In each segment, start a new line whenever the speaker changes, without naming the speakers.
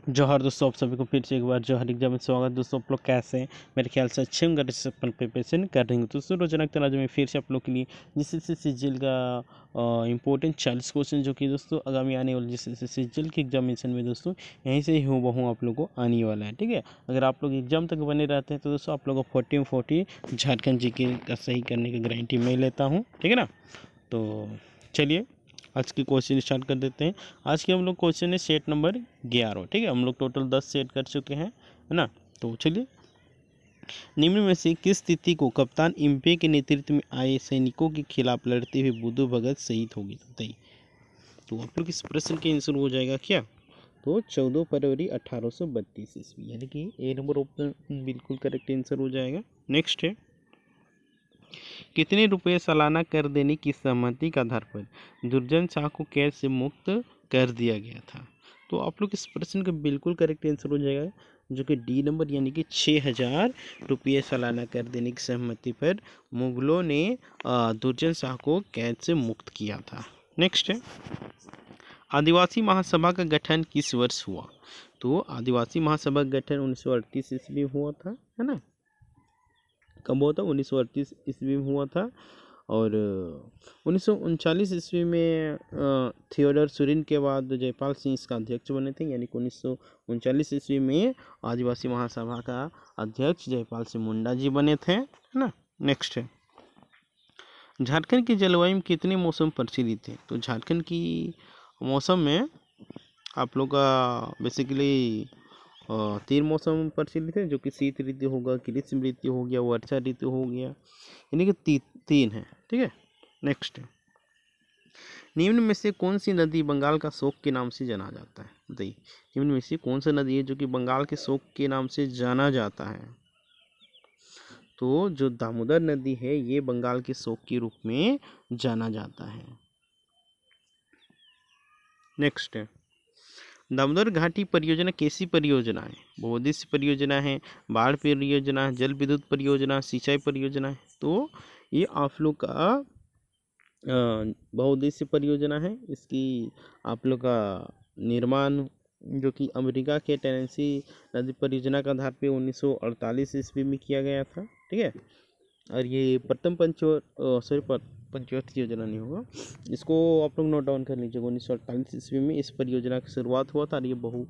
जौहर दोस्तों, आप सभी को फिर से एक बार जौहर एग्जाम में स्वागत। दोस्तों आप लोग कैसे हैं? मेरे ख्याल से अच्छे होंगे, प्रिपरेशन कर रहे हैं। दोस्तों रोजाना की तरह आज मैं फिर से आप लोग के लिए जीसीसी सीजीएल का इंपॉर्टेंट 40 क्वेश्चन जो कि दोस्तों आगामी आने वाले जीसीसी सीजीएल के एग्जामिनेशन में दोस्तों यहीं से ही हूबहू आप लोग को आने वाला है। ठीक है, अगर आप लोग एग्जाम तक बने रहते हैं तो दोस्तों आप लोग को 40 झारखंड जीके का सही करने की गारंटी मैं लेता हूँ। ठीक है ना, तो चलिए आज की क्वेश्चन स्टार्ट कर देते हैं। आज के हम लोग क्वेश्चन है सेट नंबर 11। ठीक है, हम लोग टोटल 10 सेट कर चुके हैं, है ना। तो चलिए, निम्न में से किस स्थिति को कप्तान इम्पे के नेतृत्व में आए सैनिकों के खिलाफ लड़ते हुए बुद्धू भगत शहीद हो गए थे? तो आप लोग इस प्रश्न के आंसर हो जाएगा क्या? तो 14 फरवरी 1832 ईस्वी, यानी कि ए नंबर ऑप्शन बिल्कुल करेक्ट आंसर हो जाएगा। नेक्स्ट है, कितने रुपए सालाना कर देने की सहमति के आधार पर दुर्जन शाह को कैद से मुक्त कर दिया गया था? तो आप लोग इस प्रश्न का बिल्कुल करेक्ट आंसर हो जाएगा, जो कि डी नंबर, यानी कि 6,000 रुपये सालाना कर देने की सहमति पर मुगलों ने दुर्जन शाह को कैद से मुक्त किया था। नेक्स्ट है, आदिवासी महासभा का गठन किस वर्ष हुआ? तो आदिवासी महासभा का गठन 1938 ईस्वी हुआ था, है ना। कब हुआ था? 1938 ईस्वी में हुआ था। और 1939 ईस्वी में थियोडर सुरिन के बाद जयपाल सिंह इसका अध्यक्ष बने थे, यानी कि 1939 ईस्वी में आदिवासी महासभा का अध्यक्ष जयपाल सिंह मुंडा जी बने थे, है ना। नेक्स्ट है, झारखंड की जलवायु में कितने मौसम प्रचलित है? तो झारखंड की मौसम में आप लोग का बेसिकली 3 मौसम प्रचलित है, जो कि शीत ऋतु होगा, ग्रीष्म ऋतु हो गया, वर्षा ऋतु हो गया, यानी कि 3 है। ठीक है, नेक्स्ट है, निम्न में से कौन सी नदी बंगाल का शोक के नाम से जाना जाता है? बताइए, निम्न में से कौन सा नदी है जो कि बंगाल के शोक के नाम से जाना जाता है? तो जो दामोदर नदी है ये बंगाल के शोक के रूप में जाना जाता है। नेक्स्ट है, दामोदर घाटी परियोजना कैसी परियोजना है? बहुउद्देश्य परियोजना है, बाढ़ परियोजना, जल विद्युत परियोजना, सिंचाई परियोजना है? तो ये आप लोग का बहुउद्देश्य परियोजना है। इसकी आप लोग का निर्माण जो कि अमेरिका के टेनेसी नदी परियोजना के आधार पे 1948 ईस्वी में किया गया था। ठीक है, और ये प्रथम पंचवर्षीय योजना नहीं होगा, इसको आप लोग नोट डाउन कर लीजिएगा। 1948 ईस्वी में इस परियोजना की शुरुआत हुआ था और ये बहु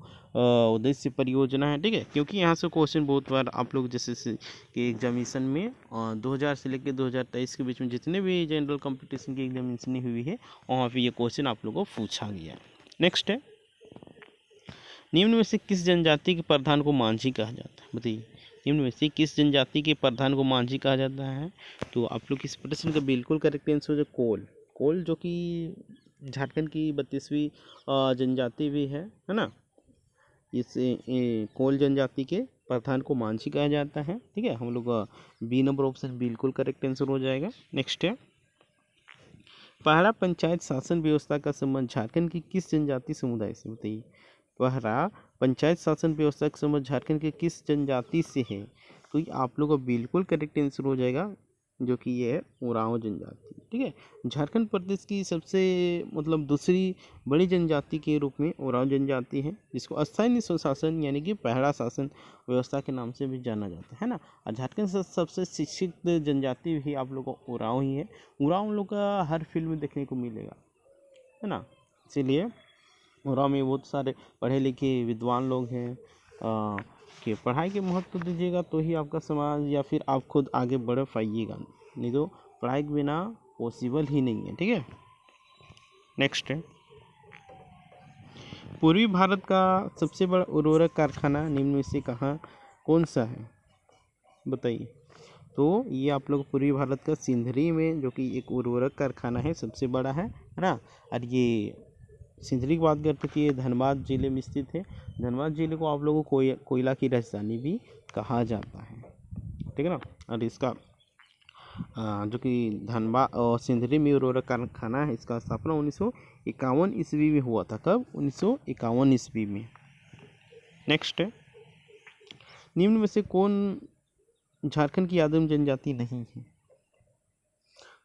उद्देश्य परियोजना है। ठीक है, क्योंकि यहाँ से क्वेश्चन बहुत बार आप लोग जैसे कि एग्जामिनेशन में 2000 से लेकर 2023 के बीच में जितने भी जनरल कंपटीशन की एग्जामिनेशन हुई है वहाँ पर ये क्वेश्चन आप लोगों को पूछा गया है। नेक्स्ट है, निम्न में से किस जनजाति के प्रधान को मांझी कहा जाता है? बताइए, निम्न में से किस जनजाति के प्रधान को मांझी कहा जाता है? तो आप लोग इस प्रश्न का बिल्कुल करेक्ट आंसर हो जाए कोल, जो कि झारखंड की 32वीं जनजाति भी है ना। इस कोल जनजाति के प्रधान को मांझी कहा जाता है। ठीक है, हम लोग बी नंबर ऑप्शन बिल्कुल करेक्ट आंसर हो जाएगा। नेक्स्ट है, पहला पंचायत शासन व्यवस्था का संबंध झारखंड की किस जनजाति समुदाय से? बताइए, पहला पंचायत शासन व्यवस्था का संबंध झारखंड के किस जनजाति से है? तो ये आप लोगों का बिल्कुल करेक्ट आंसर हो जाएगा, जो कि ये है उरांव जनजाति। ठीक है, झारखंड प्रदेश की सबसे दूसरी बड़ी जनजाति के रूप में उरांव जनजाति है, जिसको अस्थायी स्वशासन यानी कि पहला शासन व्यवस्था के नाम से भी जाना जाता है ना। और झारखंड से सबसे शिक्षित जनजाति भी आप लोगों को उरांव ही है। उरांव लोग का हर फील्ड में देखने को मिलेगा, है ना। इसीलिए उरांव में बहुत सारे पढ़े लिखे विद्वान लोग हैं कि पढ़ाई के महत्व दीजिएगा तो ही आपका समाज या फिर आप खुद आगे बढ़ पाइएगा, नहीं तो पढ़ाई के बिना पॉसिबल ही नहीं है। ठीक है, नेक्स्ट है, पूर्वी भारत का सबसे बड़ा उर्वरक कारखाना निम्न में से कौन सा है? बताइए। तो ये आप लोग पूर्वी भारत का सिंधरी में, जो कि एक उर्वरक कारखाना है, सबसे बड़ा है ना। और ये सिंधरी की बात करते हैं, ये धनबाद जिले में स्थित है। धनबाद जिले को आप लोगों को कोयला की राजधानी भी कहा जाता है। ठीक है ना, और इसका जो कि धनबाद और सिंधरी में उर्वरक कारखाना है, इसका स्थापना 1951 ईस्वी में हुआ था। कब? 1951 ईस्वी में। नेक्स्ट है, निम्न में से कौन झारखंड की आदिम जनजाति नहीं है?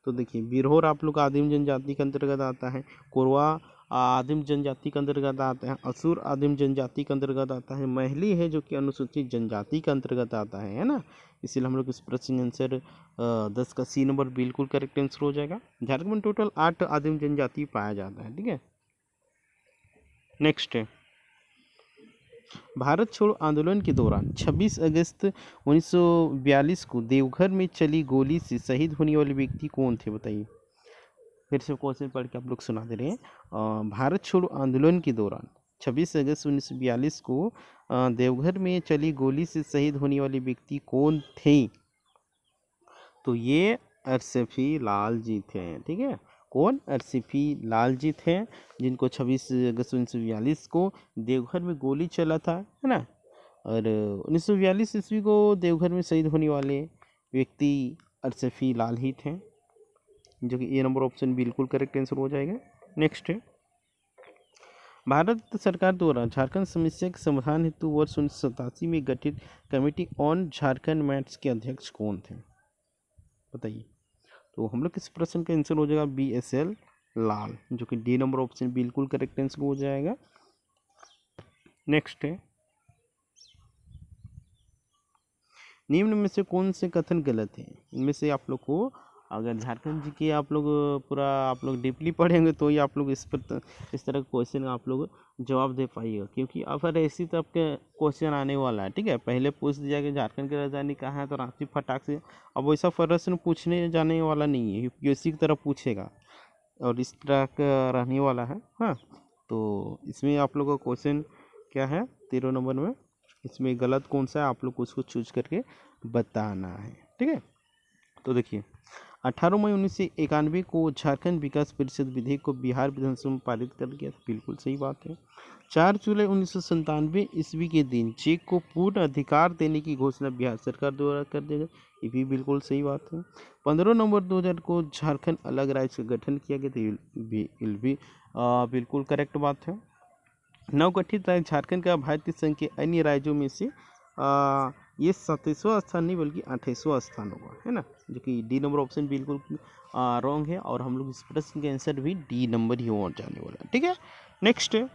तो देखिए, बिरहोर आप लोग आदिम जनजाति के अंतर्गत आता है। कोरवा आदिम जनजाति के अंतर्गत आता है, असुर आदिम जनजाति के अंतर्गत आता है, मैथिली है जो कि अनुसूचित जनजाति के अंतर्गत आता है ना। इसीलिए हम लोग इस प्रश्न आंसर 10 का सी नंबर बिल्कुल करेक्ट आंसर हो जाएगा। झारखंड में टोटल 8 आदिम जनजाति पाया जाता है, ठीक है। नेक्स्ट है, भारत छोड़ो आंदोलन के दौरान 26 अगस्त 1942 को देवघर में चली गोली से शहीद होने वाले व्यक्ति कौन थे, बताइए। फिर से क्वेश्चन पढ़ के आप लोग सुना दे रहे हैं। भारत छोड़ो आंदोलन के दौरान 26 अगस्त 1942 को देवघर में चली गोली से शहीद होने वाले व्यक्ति कौन थे, तो ये अरशफी लाल जी थे, ठीक है। कौन? अरशफी लाल जी थे, जिनको 26 अगस्त 1942 को देवघर में गोली चला था, है ना। और 1942 ईस्वी को देवघर में शहीद होने वाले व्यक्ति अरशफी लाल ही थे, जो कि ए नंबर ऑप्शन बिल्कुल करेक्ट आंसर हो जाएगा। नेक्स्ट है, भारत सरकार द्वारा झारखंड समस्या के समाधान हेतु वर्ष 1987 में गठित कमेटी ऑन झारखंड मैट्स के अध्यक्ष कौन थे, बताइए। तो हम लोग किस प्रश्न का आंसर हो जाएगा, BSL लाल, जो कि डी नंबर ऑप्शन बिल्कुल करेक्ट आंसर हो जाएगा। नेक्स्ट है, निम्न में से कौन से कथन गलत है। इनमें से आप लोग को अगर झारखंड जी के आप लोग पूरा आप लोग डीपली पढ़ेंगे तो ही आप लोग इस तरह के क्वेश्चन आप लोग जवाब दे पाइएगा, क्योंकि अगर ऐसी तरह के क्वेश्चन आने वाला है, ठीक है। पहले पूछ दिया कि झारखंड की राजधानी कहाँ है, तो रांची फटाक से, अब वैसा प्रश्न पूछने जाने वाला नहीं है, यूपीएससी की तरह पूछेगा और इस तरह का रहने वाला है। हाँ, तो इसमें आप लोग का क्वेश्चन क्या है 13 नंबर में, इसमें गलत कौन सा है आप लोग को उसको चूज करके बताना है, ठीक है। तो देखिए, 18 मई 1991 को झारखंड विकास परिषद विधेयक को बिहार विधानसभा में पारित कर दिया, बिल्कुल सही बात है। 4 जुलाई 1997 ईस्वी के दिन चेक को पूर्ण अधिकार देने की घोषणा बिहार सरकार द्वारा कर दिया गया, ये भी बिल्कुल सही बात है। 15 नवंबर 2000 को झारखंड अलग राज्य का गठन किया गया, तो ये भी बिल्कुल करेक्ट बात है। नवगठित राज्य झारखंड का भारतीय संघ के अन्य राज्यों में से ये 27वां स्थान नहीं बल्कि 28वां स्थान होगा, है ना, जो कि डी नंबर ऑप्शन बिल्कुल रॉन्ग है, और हम लोग इस प्रश्न के आंसर भी डी नंबर ही हो जाने वाला है, ठीक है। नेक्स्ट है,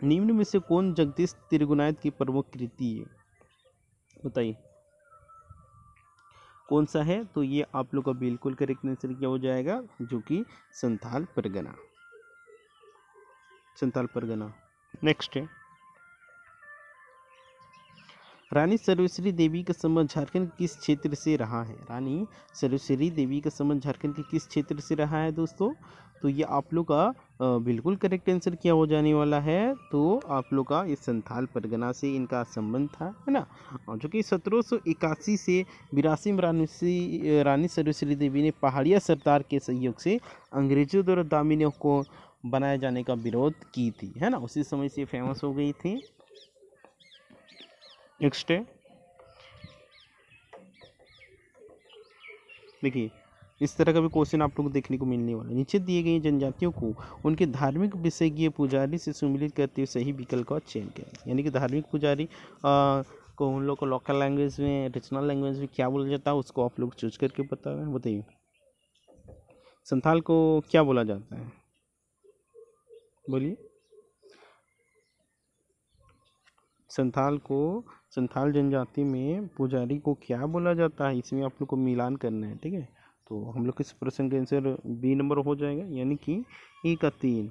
निम्न में से कौन जगदीश त्रिगुणायत की प्रमुख कृति है, बताइए कौन सा है। तो ये आप लोग का बिल्कुल करेक्ट आंसर क्या हो जाएगा, जो कि संथाल परगना, संथाल परगना। नेक्स्ट है, रानी सर्वश्री देवी का संबंध झारखंड के किस क्षेत्र से रहा है। रानी सर्वश्री देवी का संबंध झारखंड के किस क्षेत्र से रहा है दोस्तों, तो ये आप लोग का बिल्कुल करेक्ट आंसर क्या हो जाने वाला है, तो आप लोग का ये संथाल परगना से इनका संबंध था, है ना। जो कि 1781 से 82 में रानी सर्वश्री देवी ने पहाड़िया सरदार के सहयोग से अंग्रेजों द्वारा दामिनियों को बनाए जाने का विरोध की थी, है ना, उसी समय से फेमस हो गई थी। नेक्स्ट है, देखिए इस तरह का भी क्वेश्चन आप लोग को देखने को मिलने वाला है। नीचे दिए गए जनजातियों को उनके धार्मिक विषयज्ञ पुजारी से सम्मिलित करते हुए सही विकल्प का चयन करें, यानी कि धार्मिक पुजारी को उन लोग को लोकल लैंग्वेज में, रीजनल लैंग्वेज में क्या बोला जाता है, उसको आप लोग चूज करके बताइए। संथाल को क्या बोला जाता है, बोलिए। संथाल जनजाति में पुजारी को क्या बोला जाता है, इसमें आप लोग को मिलान करना है, ठीक है। तो हम लोग इस प्रश्न का आंसर बी नंबर हो जाएगा, यानी कि ई का 3।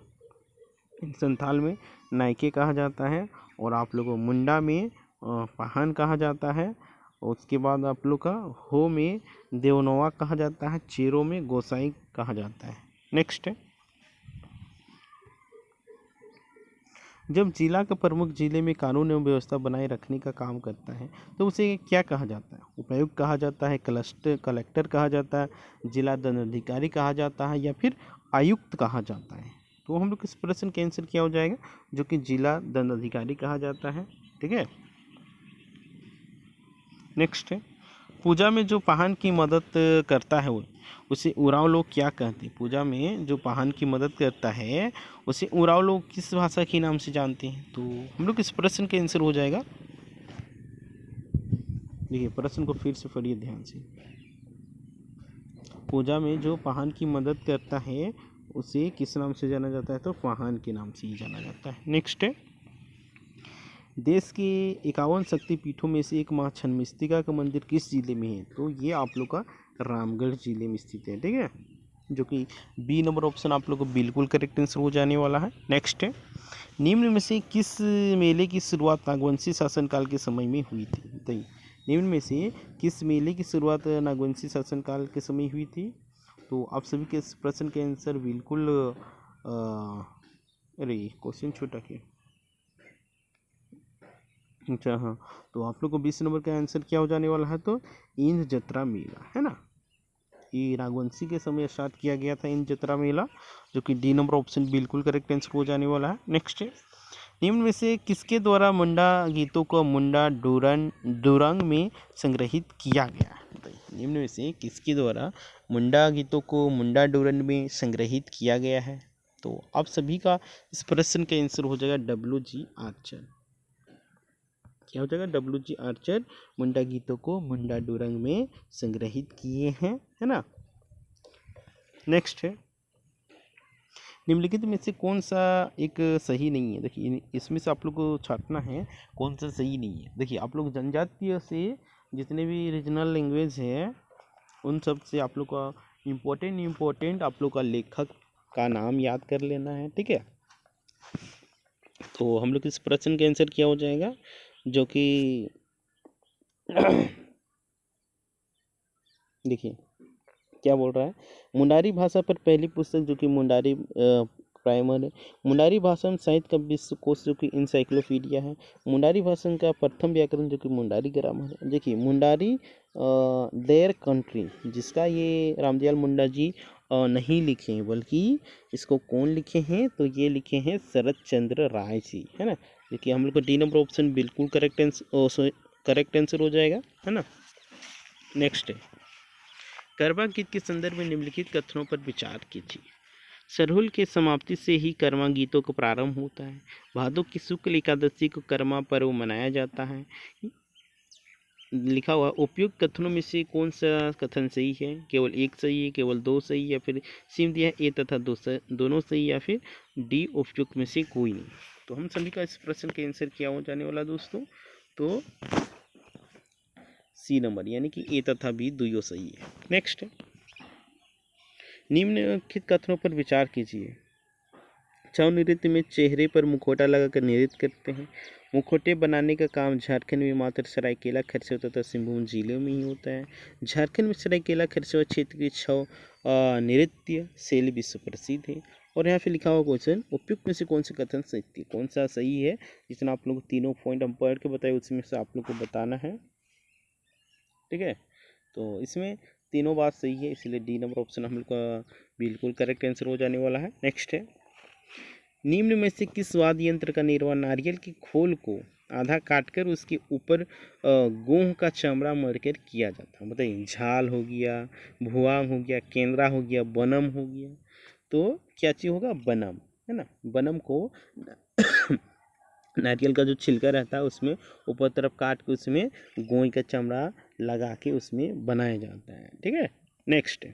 संथाल में नायके कहा जाता है, और आप लोग को मुंडा में पाहन कहा जाता है, उसके बाद आप लोग का हो में देवनवा कहा जाता है, चेरो में गोसाई कहा जाता है। नेक्स्ट है, जब जिला का प्रमुख जिले में कानून एवं व्यवस्था बनाए रखने का काम करता है तो उसे क्या कहा जाता है, उपायुक्त कहा जाता है, कलेक्टर कहा जाता है, जिला दंडाधिकारी कहा जाता है, या फिर आयुक्त कहा जाता है। तो हम लोग इस प्रश्न का आंसर क्या हो जाएगा, जो कि जिला दंडाधिकारी कहा जाता है, ठीक है। नेक्स्ट है, पूजा में जो पाहन की मदद करता है उसे उरांव लोग क्या कहते हैं। पूजा में जो पाहन की मदद करता है उसे उरांव लोग किस भाषा के नाम से जानते हैं, तो हम लोग इस प्रश्न का आंसर हो जाएगा। देखिए प्रश्न को फिर से पढ़िए ध्यान से। पूजा में जो पाहन की मदद करता है उसे किस नाम से जाना जाता है? तो वाहन के नाम से ही जाना जाता है। नेक्स्ट है, देश के 51 शक्तिपीठों में से एक मां छिन्नमस्तिका का मंदिर किस जिले में है? तो ये आप लोग का रामगढ़ जिले में स्थित है। ठीक है, जो कि बी नंबर ऑप्शन आप लोग को बिल्कुल करेक्ट आंसर हो जाने वाला है। नेक्स्ट है, निम्न में से किस मेले की शुरुआत नागवंशी शासनकाल के समय में हुई थी? बताइए, निम्न में से किस मेले की शुरुआत नागवंशी शासनकाल के समय हुई थी? तो आप सभी के इस प्रश्न के आंसर बिल्कुल अरे क्वेश्चन छोटा किया। अच्छा हाँ, तो आप लोग को 20 नंबर का आंसर क्या हो जाने वाला है? तो इंद्र जत्रा मेला है ना, ये नागवंशी के समय स्टार्ट किया गया था इंद्र जत्रा मेला, जो कि डी नंबर ऑप्शन बिल्कुल करेक्ट आंसर हो जाने वाला है। नेक्स्ट है, निम्न में से किसके द्वारा मुंडा गीतों को मुंडा डोरंग में संग्रहित किया गया? बताइए, निम्न में से किसके द्वारा मुंडा गीतों को मुंडा डोरंग में संग्रहित किया गया है? तो आप सभी का इस प्रश्न का आंसर हो जाएगा डब्ल्यू.जी. आर्चर। क्या हो जाएगा? डब्ल्यू.जी. आर्चर मुंडा गीतों को मुंडा डोरंग में संग्रहित किए हैं, है ना। नेक्स्ट है, निम्नलिखित में से कौन सा एक सही नहीं है? देखिए, इसमें से आप लोग को छांटना है कौन सा सही नहीं है। देखिए, आप लोग जनजातीय से जितने भी रीजनल लैंग्वेज है उन सब से आप लोग का इम्पोर्टेंट आप लोग का लेखक का नाम याद कर लेना है। ठीक है, तो हम लोग इस प्रश्न का आंसर क्या हो जाएगा, जो कि देखिए क्या बोल रहा है, मुंडारी भाषा पर पहली पुस्तक जो कि मुंडारी प्राइमर है, मुंडारी भाषा साहित्य का विश्वकोश जो कि इंसाइक्लोपीडिया है, मुंडारी भाषा का प्रथम व्याकरण जो कि मुंडारी ग्रामर है। देखिए, मुंडारी देयर कंट्री, जिसका ये रामदयाल मुंडा जी नहीं लिखे हैं, बल्कि इसको कौन लिखे हैं? तो ये लिखे हैं शरद चंद्र राय जी, है ना। देखिए, हम लोग को डी नंबर ऑप्शन बिल्कुल करेक्ट आंसर हो जाएगा, है ना। नेक्स्ट है, करवा गीत के संदर्भ में निम्नलिखित कथनों पर विचार कीजिए। सरहुल के समाप्ति से ही कर्मा गीतों का प्रारंभ होता है। भादो की शुक्ल एकादशी को कर्मा पर्व मनाया जाता है। लिखा हुआ उपयुक्त कथनों में से कौन सा कथन सही है? केवल एक सही है, केवल दो सही, या फिर सिम दिया ए तथा दोनों सही, या फिर डी उपयुक्त में से कोई नहीं। तो हम सभी का इस प्रश्न का आंसर क्या हो जाने वाला दोस्तों? तो सी नंबर, यानी कि ए तथा बी दोनों सही है। नेक्स्ट, निम्नलिखित कथनों पर विचार कीजिए। छाव नृत्य में चेहरे पर मुखौटा लगाकर नृत्य करते हैं। मुखौटे बनाने का काम झारखंड में मात्र सरायकेला खरसावां तथा सिंहभूम जिले में ही होता है। झारखंड में सरायकेला खरसावां क्षेत्र की छाव नृत्य शैली विश्व प्रसिद्ध है। और यहाँ पे लिखा हुआ क्वेश्चन, उपयुक्त में से कौन सा कथन सही थी? कौन सा सही है? जितना आप लोग तीनों पॉइंट हम पढ़ के बताए उसमें से आप लोग को बताना है। ठीक है, तो इसमें तीनों बात सही है, इसलिए डी नंबर ऑप्शन हम लोग का बिल्कुल करेक्ट आंसर हो जाने वाला है। नेक्स्ट है, निम्न में से किस वाद्य यंत्र का निर्माण नारियल की खोल को आधा काटकर उसके ऊपर गोह का चमड़ा मढ़कर किया जाता है? बताइए, झाल हो गया, भुआंग हो गया, केंद्रा हो गया, बनम हो गया। तो क्या चीज़ होगा? बनम, है ना। बनम को नारियल का जो छिलका रहता है उसमें ऊपर तरफ काट के उसमें गोई का चमड़ा लगा के उसमें बनाया जाता है। ठीक है, नेक्स्ट,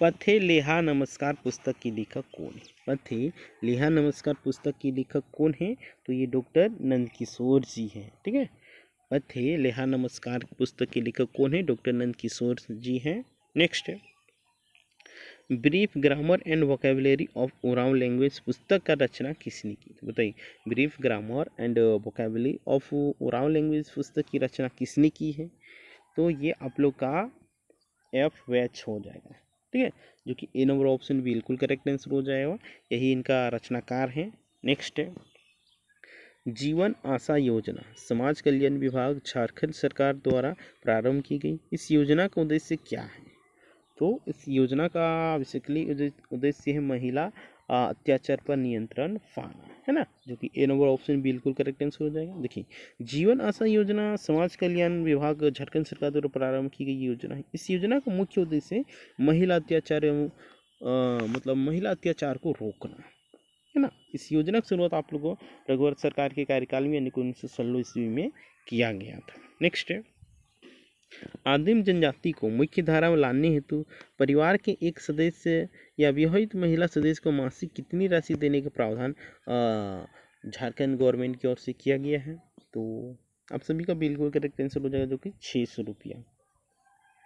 पथे लेहा नमस्कार पुस्तक की लेखक कौन है? पथे लेहा नमस्कार पुस्तक की लेखक कौन है? तो ये डॉक्टर नंदकिशोर जी हैं। ठीक है, पथे लेहा नमस्कार पुस्तक के लेखक कौन है? डॉक्टर नंदकिशोर जी हैं। नेक्स्ट है, brief grammar and vocabulary of Oram language पुस्तक का रचना किसने की? तो बताइए, brief grammar and vocabulary of Oram language पुस्तक की रचना किसने की है? तो ये आप लोग का एफ वैच हो जाएगा। ठीक है, जो कि ए नंबर ऑप्शन बिल्कुल करेक्ट आंसर हो जाएगा, यही इनका रचनाकार है। नेक्स्ट है, जीवन आशा योजना समाज कल्याण विभाग झारखंड सरकार द्वारा प्रारंभ की गई। इस योजना का उद्देश्य क्या है? तो इस योजना का बेसिकली उद्देश्य है महिला अत्याचार पर नियंत्रण पाना, है ना, जो कि ए नंबर ऑप्शन बिल्कुल करेक्ट आंसर हो जाएगा। देखिए, जीवन आशा योजना समाज कल्याण विभाग झारखंड सरकार द्वारा प्रारंभ की गई योजना है। इस योजना का मुख्य उद्देश्य महिला अत्याचार मतलब महिला अत्याचार को रोकना, है ना। इस योजना की शुरुआत आप लोगों को रघुवर सरकार के कार्यकाल में यानी कि 1916 ईस्वी में किया गया था। नेक्स्ट है, आदिम जनजाति को मुख्य धारा में लाने हेतु परिवार के एक सदस्य या विवाहित महिला सदस्य को मासिक कितनी राशि देने का प्रावधान झारखंड गवर्नमेंट की ओर से किया गया है? तो आप सभी का बिल्कुल करेक्ट आंसर हो जाएगा, जो कि 600 रुपया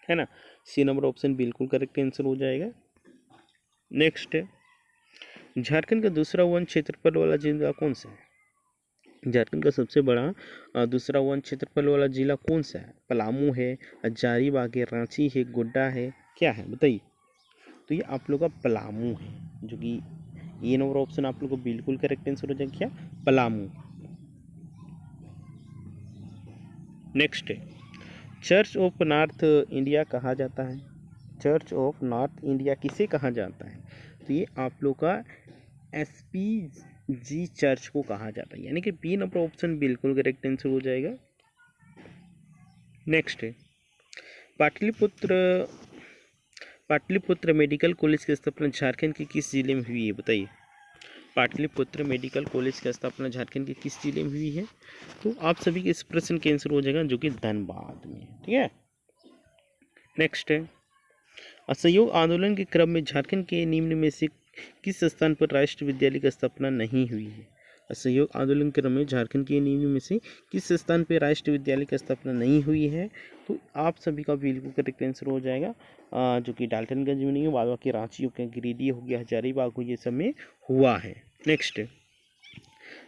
है ना। सी नंबर ऑप्शन बिल्कुल करेक्ट आंसर हो जाएगा। नेक्स्ट है, झारखंड का दूसरा वन क्षेत्रफल वाला जिला कौन सा है? झारखंड का सबसे बड़ा दूसरा वन क्षेत्रफल वाला जिला कौन सा है? पलामू है, हजारीबाग है, रांची है, गोड्डा है, क्या है बताइए? तो ये आप लोग का पलामू है, जो कि ये नंबर ऑप्शन आप लोग को बिल्कुल करेक्ट आंसर हो जाएगा, क्या? पलामू। नेक्स्ट है, चर्च ऑफ नॉर्थ इंडिया कहा जाता है? चर्च ऑफ नॉर्थ इंडिया किसे कहा जाता है? तो ये आप लोग का SPG चर्च को कहा जाता है, यानी कि बी नंबर ऑप्शन बिल्कुल करेक्ट आंसर हो जाएगा। नेक्स्ट है, पाटलिपुत्र मेडिकल कॉलेज की स्थापना झारखंड के किस जिले में हुई है? बताइए। पाटलिपुत्र मेडिकल कॉलेज की स्थापना झारखंड के किस जिले में हुई है? तो आप सभी के इस प्रश्न के आंसर हो जाएगा, जो कि धनबाद में, ठीक है। नेक्स्ट है, असहयोग आंदोलन के क्रम में झारखंड के निम्न में से किस स्थान पर राष्ट्रीय विद्यालय की स्थापना नहीं हुई है? असहयोग आंदोलन के क्रम में झारखंड के निम्न में से किस स्थान पर राष्ट्रीय विद्यालय की स्थापना नहीं हुई है? तो आप सभी का बिल्कुल करेक्ट आंसर हो जाएगा, जो कि डाल्टनगंज में नहीं है, बाद बाकी रांची हो गया, गिरिडीह हो गया, हजारीबाग हो, ये सब में हुआ है। नेक्स्ट,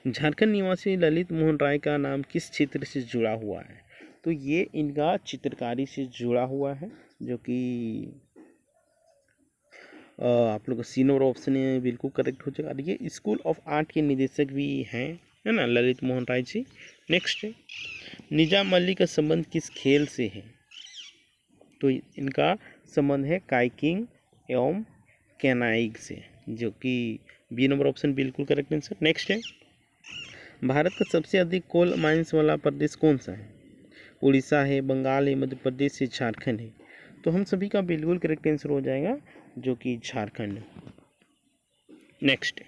झारखंड निवासी ललित मोहन राय का नाम किस क्षेत्र से जुड़ा हुआ है? तो ये इनका चित्रकारी से जुड़ा हुआ है, जो कि आप लोग का सी नंबर ऑप्शन बिल्कुल करेक्ट हो जाएगा। और ये स्कूल ऑफ आर्ट के निदेशक भी हैं, है ना, ललित मोहन राय जी। नेक्स्ट, निजाम अली का संबंध किस खेल से है? तो इनका संबंध है काइकिंग एवं कैनाइग से, जो कि बी नंबर ऑप्शन बिल्कुल करेक्ट आंसर। नेक्स्ट है, भारत का सबसे अधिक कोल माइंस वाला प्रदेश कौन सा है? उड़ीसा है, बंगाल है, मध्य प्रदेश है, झारखंड है? तो हम सभी का बिल्कुल करेक्ट आंसर हो जाएगा, जो कि झारखंड। नेक्स्ट,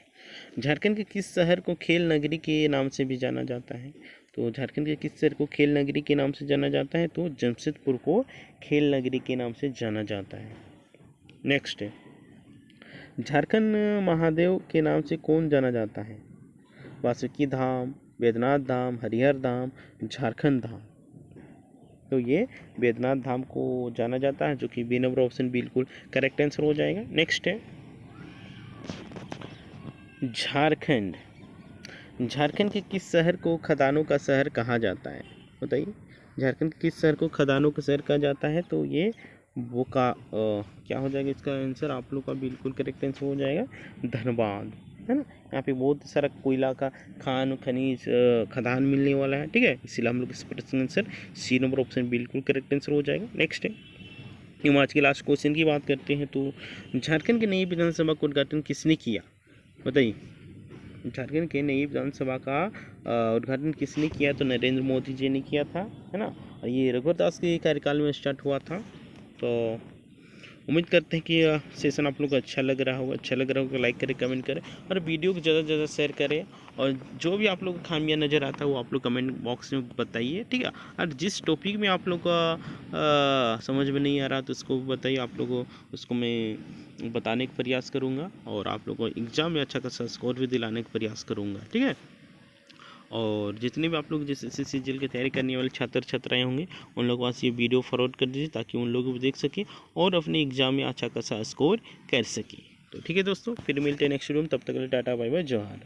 झारखंड के किस शहर को खेल नगरी के नाम से भी जाना जाता है? तो झारखंड के किस शहर को खेल नगरी के नाम से जाना जाता है? तो जमशेदपुर को खेल नगरी के नाम से जाना जाता है। नेक्स्ट, झारखंड महादेव के नाम से कौन जाना जाता है? वासुकी धाम, बैद्यनाथ धाम, हरिहर धाम, झारखंड धाम? तो ये बैद्यनाथ धाम को जाना जाता है, जो कि बी नंबर ऑप्शन बिल्कुल करेक्ट आंसर हो जाएगा। नेक्स्ट है, झारखंड के किस शहर को खदानों का शहर कहा जाता है? बताइए, झारखंड के किस शहर को खदानों का शहर कहा जाता है? तो ये क्या हो जाएगा इसका आंसर? आप लोग का बिल्कुल करेक्ट आंसर हो जाएगा, धनबाद, है ना। यहाँ पे बहुत सारा कोयला का खनिज खदान मिलने वाला है, ठीक है, इसीलिए हम लोग इस प्रश्न आंसर सी नंबर ऑप्शन बिल्कुल करेक्ट आंसर हो जाएगा। नेक्स्ट है, आज के लास्ट क्वेश्चन की बात करते हैं। तो झारखंड की नई विधानसभा का उद्घाटन किसने किया? बताइए, झारखंड के नई विधानसभा का उद्घाटन किसने किया? तो नरेंद्र मोदी जी ने किया था, है ना। और ये रघुवर दास के कार्यकाल में स्टार्ट हुआ था। तो उम्मीद करते हैं कि सेशन आप लोग को अच्छा लग रहा होगा। लाइक करें, कमेंट करें और वीडियो को ज़्यादा से ज़्यादा शेयर करें। और जो भी आप लोग को खामियां नज़र आता है वो आप लोग कमेंट बॉक्स में बताइए, ठीक है। और जिस टॉपिक में आप लोग का समझ में नहीं आ रहा तो उसको बताइए, आप लोगों को उसको मैं बताने का प्रयास करूँगा और आप लोग को एग्ज़ाम में अच्छा खासा स्कोर भी दिलाने का प्रयास करूँगा, ठीक है। और जितने भी आप लोग जैसे SSC जेल की तैयारी करने वाले छात्र छात्राएँ होंगे, उन लोगों के पास ये वीडियो फॉरवर्ड कर दीजिए, ताकि उन लोग भी देख सकें और अपने एग्ज़ाम में अच्छा खासा स्कोर कर सकें। तो ठीक है दोस्तों, फिर मिलते हैं नेक्स्ट वीडियो में। तब तक के लिए टाटा, बाय बाय, जोहार।